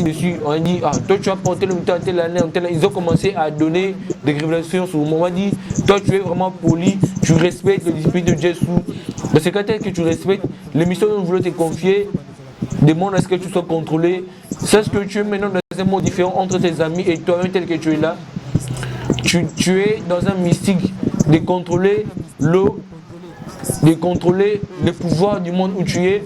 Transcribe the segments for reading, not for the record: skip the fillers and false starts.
dessus, on a dit, ah, toi tu as porté le mutant en telle année, ils ont commencé à donner des révélations sur le moment. On m'a dit, toi tu es vraiment poli, tu respectes le discipline de Jésus. Dans ce cas, tel que tu respectes, l'émission dont je voulais te confier demande à ce que tu sois contrôlé. C'est ce que tu es maintenant dans un monde différent entre tes amis et toi-même tel que tu es là. Tu es dans un mystique de contrôler l'eau, de contrôler le pouvoir du monde où tu es.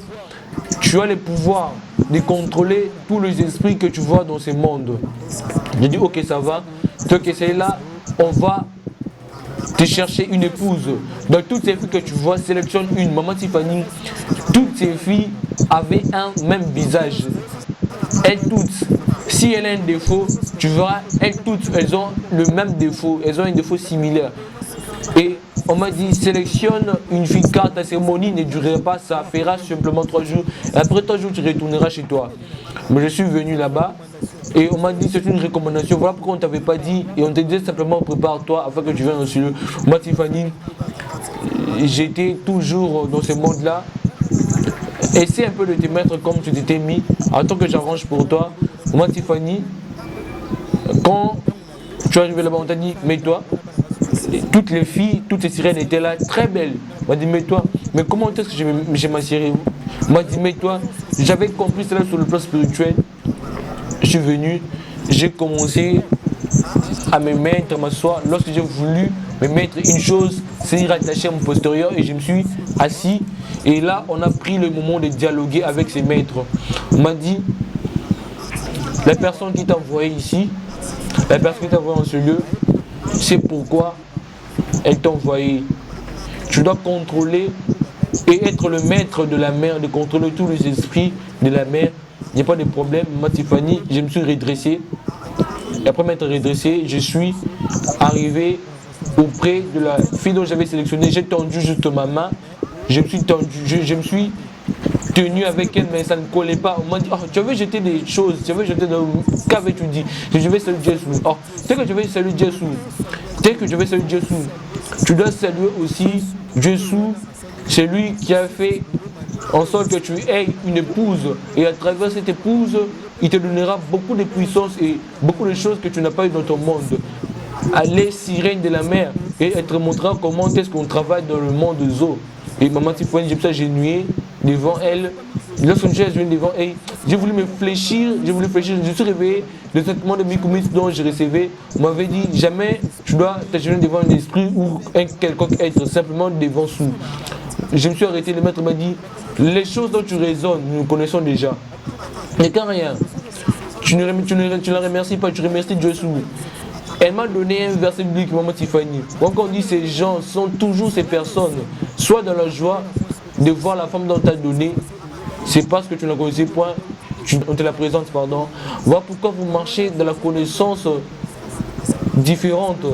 Tu as le pouvoir de contrôler tous les esprits que tu vois dans ce monde. J'ai dit, ok, ça va. Toi qui es là, on va te chercher une épouse. Dans toutes ces filles que tu vois, sélectionne une. Maman Tiffany, toutes ces filles avaient un même visage. Elles toutes, si elle a un défaut, tu verras, elles toutes, elles ont le même défaut. Elles ont un défaut similaire. Et on m'a dit, sélectionne une fille car ta cérémonie ne durera pas, ça fera simplement 3 jours. Et après 3 jours, tu retourneras chez toi. Mais je suis venu là-bas et on m'a dit, c'est une recommandation. Voilà pourquoi on ne t'avait pas dit. Et on te disait simplement, prépare-toi afin que tu viennes dans ce lieu. Moi, Tiffany, j'étais toujours dans ce monde-là. Essaie un peu de te mettre comme tu t'étais mis. Attends que j'arrange pour toi. Moi, Tiffany, quand tu es arrivé là-bas, on t'a dit, mets-toi. Toutes les filles, toutes les sirènes étaient là, très belles. On m'a dit, mets-toi. Mais comment est-ce que j'ai ma sirène? On m'a dit, mets-toi. J'avais compris cela sur le plan spirituel. Je suis venu, j'ai commencé à me mettre, à m'asseoir. Lorsque j'ai voulu me mettre une chose, c'est rattaché à mon postérieur et je me suis assis. Et là, on a pris le moment de dialoguer avec ses maîtres. On m'a dit, la personne qui t'a envoyé ici, la personne qui t'a envoyé en ce lieu, c'est pourquoi elle t'a envoyé. Tu dois contrôler et être le maître de la mer, de contrôler tous les esprits de la mer. Il n'y a pas de problème. Moi, Tiffany, je me suis redressé. Et après m'être redressé, je suis arrivé auprès de la fille dont j'avais sélectionné. J'ai tendu juste ma main. Je me suis tendu, je me suis tenu avec elle, mais ça ne collait pas. On m'a dit, oh, tu avais jeté des choses, tu avais jeté dans... Qu'avais-tu dit? Je vais saluer Jésus. Oh, dès que je vais saluer Jésus, dès que je vais saluer Jésus, tu dois saluer aussi Jésus. C'est lui qui a fait en sorte que tu aies une épouse. Et à travers cette épouse, il te donnera beaucoup de puissance et beaucoup de choses que tu n'as pas eu dans ton monde. Aller sirène de la mer et elle te montrera comment est-ce qu'on travaille dans le monde des eaux. Et maman Tiffany, je me suis agenouillé devant elle. Lorsque je suis agenouillé devant elle, j'ai voulu me fléchir, je suis réveillé le sentiment de Mikoumit dont je recevais. On m'avait dit, jamais tu dois t'agenouiller devant un esprit ou un quelconque être, simplement devant sous. Je me suis arrêté, le maître m'a dit, les choses dont tu raisonnes, nous connaissons déjà. Mais quand rien, tu ne la remercies pas, tu remercies Dieu sous. Elle m'a donné un verset biblique, maman Tiffany. Quand on dit ces gens sont toujours ces personnes, soit dans la joie de voir la femme dont tu as donné, c'est parce que tu ne la connaissais point, on te la présente, pardon. Voilà pourquoi vous marchez dans la connaissance différente.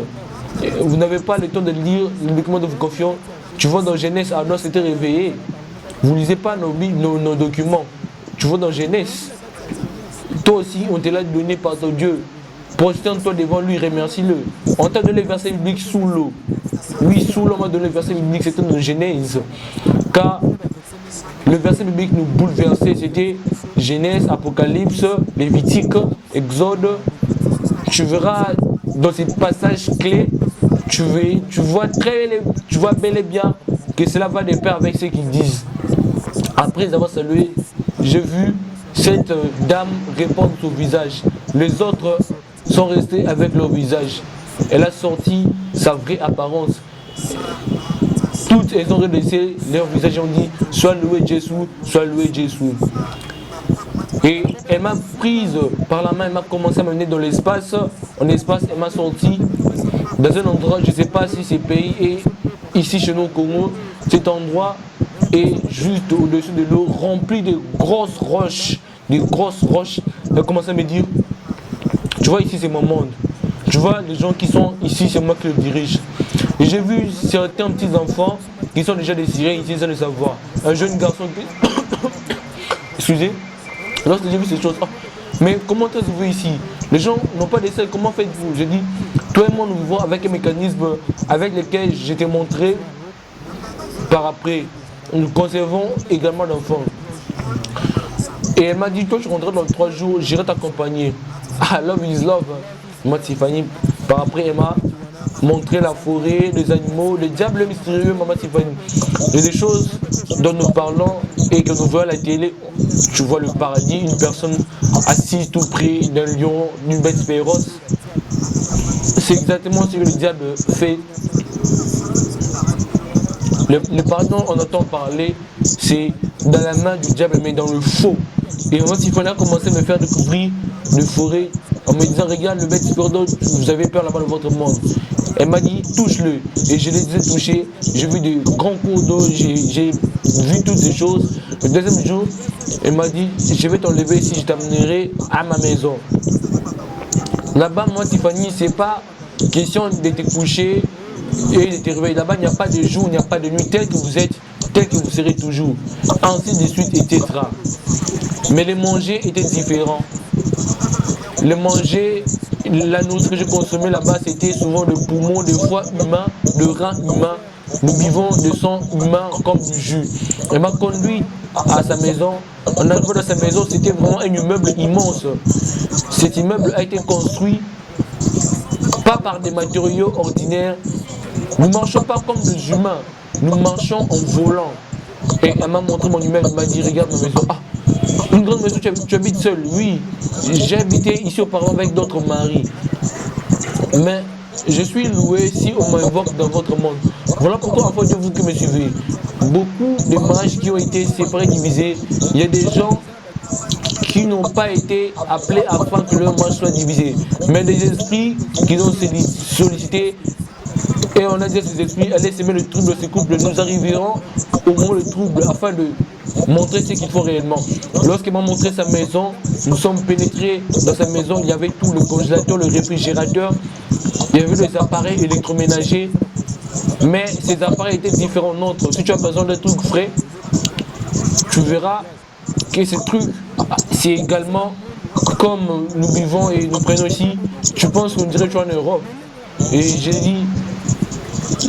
Vous n'avez pas le temps de lire le document de vos confiants. Tu vois dans Genèse, Adam s'était réveillé. Vous ne lisez pas nos documents. Tu vois dans Genèse. Toi aussi, on te l'a donné par ton Dieu. Prosterne-toi devant lui, remercie-le. On t'a donné le verset biblique sous l'eau. Oui, sous l'eau, on m'a donné le verset biblique, c'était dans Genèse. Car le verset biblique nous bouleversait, c'était Genèse, Apocalypse, Lévitique, Exode. Tu verras dans ces passages clés, tu vois bel et bien que cela va de pair avec ce qu'ils disent. Après avoir salué, j'ai vu cette dame répondre son visage. Les autres sont restés avec leur visage. Elle a sorti sa vraie apparence. Toutes elles ont redressé leur visage et ont dit, sois loué Jésus, sois loué Jésus. Et elle m'a prise par la main, elle m'a commencé à m'amener dans l'espace. En espace, elle m'a sorti dans un endroit, je ne sais pas si c'est pays et ici chez nous au Congo, cet endroit est juste au-dessus de l'eau, rempli de grosses roches. Elle a commencé à me dire, tu vois ici c'est mon monde. Tu vois les gens qui sont ici, c'est moi qui le dirige. Et j'ai vu certains petits enfants qui sont déjà des sirènes ici sans le savoir. Un jeune garçon qui... Excusez. Lorsque j'ai vu ces choses, oh, mais comment est-ce que vous ici? Les gens n'ont pas d'essai, comment faites-vous? J'ai dit, toi et moi nous vivons avec un mécanisme avec lequel je t'ai montré par après. Nous conservons également l'enfant. Et Et elle m'a dit, toi, je rentrerai dans 3 jours, j'irai t'accompagner. Ah, love is love. Moi, Tiffany, par après, elle m'a montré la forêt, les animaux, le diable mystérieux, maman Tiffany. Il y a des choses dont nous parlons et que nous voyons à la télé. Tu vois le paradis, une personne assise tout près d'un lion, d'une bête féroce. C'est exactement ce que le diable fait. Le paradis dont on entend parler, c'est dans la main du diable, mais dans le faux. Et moi, Tiffany a commencé à me faire découvrir de forêt en me disant, regarde le bête féroce, vous avez peur là-bas dans votre monde. Elle m'a dit, touche-le. Et je les ai touchés. J'ai vu de grands cours d'eau, j'ai vu toutes ces choses. Le deuxième jour, elle m'a dit, je vais t'enlever ici, je t'amènerai à ma maison. Là-bas, moi, Tiffany, c'est pas question de te coucher et de te réveiller. Là-bas, il n'y a pas de jour, il n'y a pas de nuit. Tel que vous êtes, tel que vous serez toujours. Ainsi de suite, etc. Mais les manger étaient différents. Le manger, la nourriture que je consommais là-bas, c'était souvent le poumon, le foie humain, le rein humain. Nous buvons de sang humain comme du jus. Elle m'a conduit à sa maison. On arrive dans sa maison, c'était vraiment un immeuble immense. Cet immeuble a été construit pas par des matériaux ordinaires. Nous ne marchons pas comme des humains. Nous marchons en volant. Et elle m'a montré mon immeuble. Elle m'a dit, regarde ma maison. Ah, une grande maison, tu habites seul. Oui, j'ai habité ici auparavant avec d'autres maris. Mais je suis loué si on m'invoque dans votre monde. Voilà pourquoi, en fait, de vous qui me suivez. Beaucoup de mariages qui ont été séparés, divisés. Il y a des gens qui n'ont pas été appelés afin que leur mariage soit divisé. Mais des esprits qui ont sollicité. Et on a dit à ces esprits, allez s'aimer le trouble de ces couples. Nous arriverons au moment le trouble afin de montrer ce qu'il faut réellement. Lorsqu'il m'a montré sa maison, nous sommes pénétrés dans sa maison. Il y avait tout, le congélateur, le réfrigérateur. Il y avait des appareils électroménagers. Mais ces appareils étaient différents nôtres. Si tu as besoin d'un truc frais, tu verras que ces trucs, c'est également comme nous vivons et nous prenons ici. Tu penses qu'on dirait que tu es en Europe. Et j'ai dit,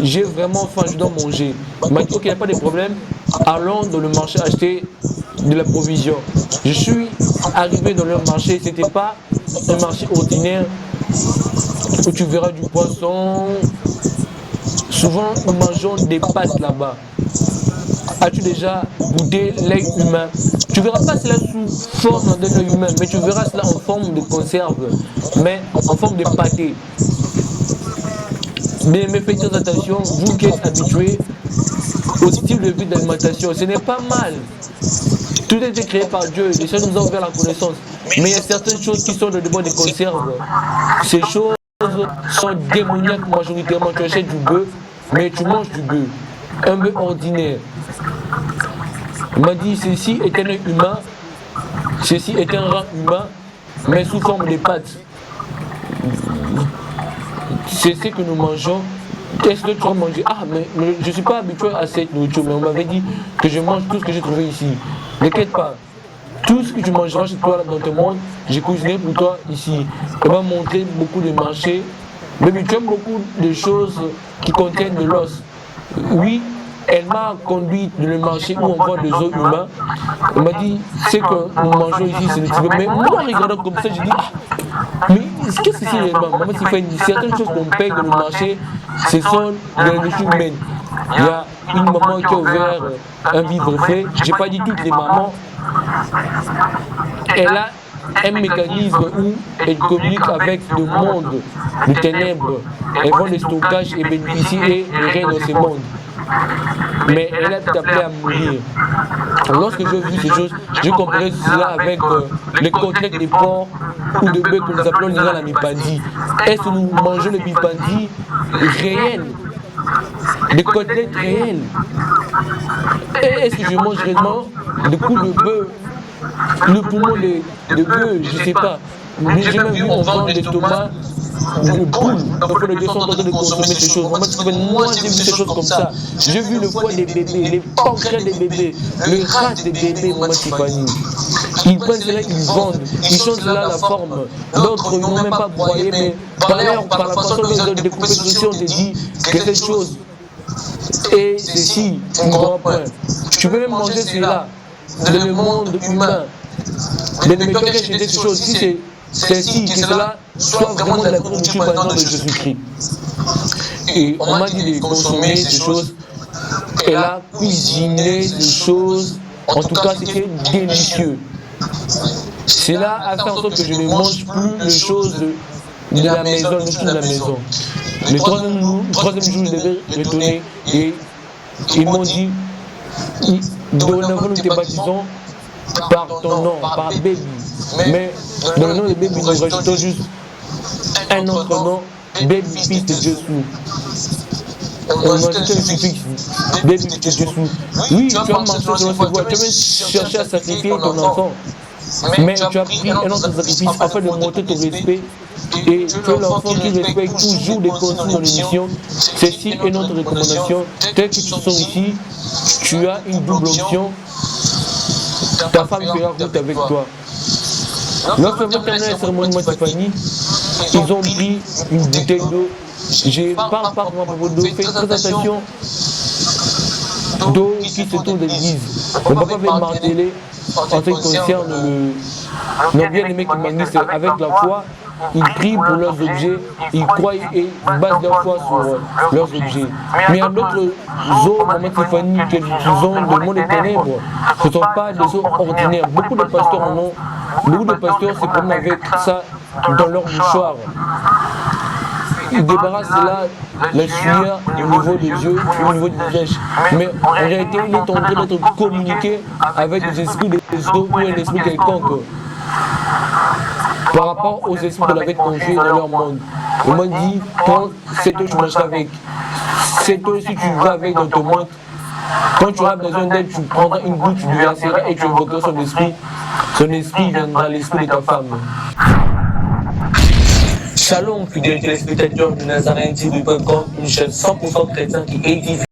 j'ai vraiment faim, je dois manger. Il m'a dit, ok, il n'y a pas de problème, allons dans le marché acheter de la provision. Je suis arrivé dans leur marché, ce n'était pas un marché ordinaire où tu verras du poisson. Souvent, nous mangeons des pâtes là-bas. As-tu déjà goûté l'œil humain? Tu ne verras pas cela sous forme d'un œil humain, mais tu verras cela en forme de conserve, mais en forme de pâté. Mais faites très attention, vous qui êtes habitués au style de vie d'alimentation, ce n'est pas mal. Tout a été créé par Dieu, les choses nous ont ouvert la connaissance. Mais il y a certaines choses qui sont de demande de conserve. Ces choses sont démoniaques majoritairement. Tu achètes du bœuf, mais tu manges du bœuf. Un bœuf ordinaire. Il m'a dit, ceci est un œil humain, ceci est un rein humain, mais sous forme de pâtes. C'est ce que nous mangeons. Est-ce que tu vas manger? Ah, mais je ne suis pas habitué à cette nourriture, mais on m'avait dit que je mange tout ce que j'ai trouvé ici. N'inquiète pas. Tout ce que tu mangeras chez toi dans ton monde, j'ai cuisiné pour toi ici. On m'a montré beaucoup de marchés. Mais tu aimes beaucoup de choses qui contiennent de l'os. Oui, elle m'a conduit dans le marché où on voit des os humains. Elle m'a dit, c'est que nous mangeons ici, c'est le type. Mais moi, en regardant comme ça, j'ai dit, ah, mais qu'est-ce que c'est réellement? Maman, c'est fait certaines choses qu'on paye dans le marché, ce sont de la nourriture humaine. Il y a une maman qui a ouvert un vivre fait. Je n'ai pas dit toutes les mamans. Elle a un mécanisme où elle communique avec le monde de ténèbres. Elle vend le stockage et bénéficie et règne dans ce monde. Mais elle est appelée à mourir. Lorsque j'ai vu ces choses, je comprenais cela avec les côtelettes de porc ou de bœuf que nous appelons la mipandi. Est-ce que nous mangeons le mipandi réel? Des côtelettes réelles? Est-ce que je mange réellement des coups de bœuf? Le poumon de bœuf, je ne sais pas. Mais j'ai même vu on vend des tomates de poule. Donc les deux sont en train de consommer ces choses. Moi j'ai vu ces choses comme ça. J'ai vu le foie des bébés, les pancréas des bébés, le rat des bébés, maman Tiffany. Ils prennent cela, ils vendent, ils changent cela la forme. D'autres ils n'ont même pas broyé, mais par la façon dont ils ont découpé ceci, on te dit que cette chose et ceci, tu ne comprends pas. Tu peux même manger cela dans le monde humain. Mais ne mettons qu'à jeter ces choses aussi, c'est ainsi que cela soit vraiment de la nourriture par exemple de Jésus-Christ. Et on m'a dit de consommer ces choses. Elle a cuisiné des choses, en tout cas c'était délicieux. Cela a fait en sorte que je ne mange plus les choses de la maison, le tout de la maison. Le troisième jour, je devais retourner et ils m'ont dit, dorénavant nous te baptisons par ton nom, par Baby. Mais dans le nom de Baby, nous rajoutons juste un autre nom, Baby fils de Jésus. On a ajouté un suffixe, Baby fils de Jésus. Oui, tu as marché selon ses voies, tu as même cherché à sacrifier ton enfant. Mais tu as pris un autre sacrifice afin de montrer ton respect. Et tu es l'enfant qui respecte toujours les consignes dans l'émission. Ceci est notre recommandation. Tel que tu sens ici, tu as une double option. Ta femme fera route avec toi. Lorsque vous terminez la cérémonie Stéphanie, ils ont pris une bouteille d'eau. Je parle pas vraiment à propos d'eau. Faites très attention d'eau qui se trouve dans l'église. Le papa va marteler en ce qui concerne nos bien-aimés qui manquent avec la foi. Ils prient pour leurs objets, ils croient et basent leur foi sur leurs objets. Mais il y a d'autres eaux, Maman Stéphanie, que nous utilisons de monde des ténèbres. Ce ne sont pas des eaux ordinaires. Beaucoup de pasteurs en ont. Beaucoup de pasteurs se promènent avec ça dans leur mouchoir. Ils débarrassent là la sueur au niveau des yeux, au niveau des visage. Mais en réalité, il est en train d'être communiqué avec des esprits des eaux ou un esprit quelconque. Par rapport aux esprits de la vie conjuguée dans leur monde. Ils m'ont dit, quand cette eau tu manges avec, cette eau si tu vas avec dans ton monde, quand tu auras besoin d'aide, tu prendras une goutte, tu lui verseras et tu invoqueras son esprit viendra à l'esprit de ta femme. Shalom, fidèles téléspectateurs de Nazarene TV.com, une chaîne 100% chrétienne qui édifie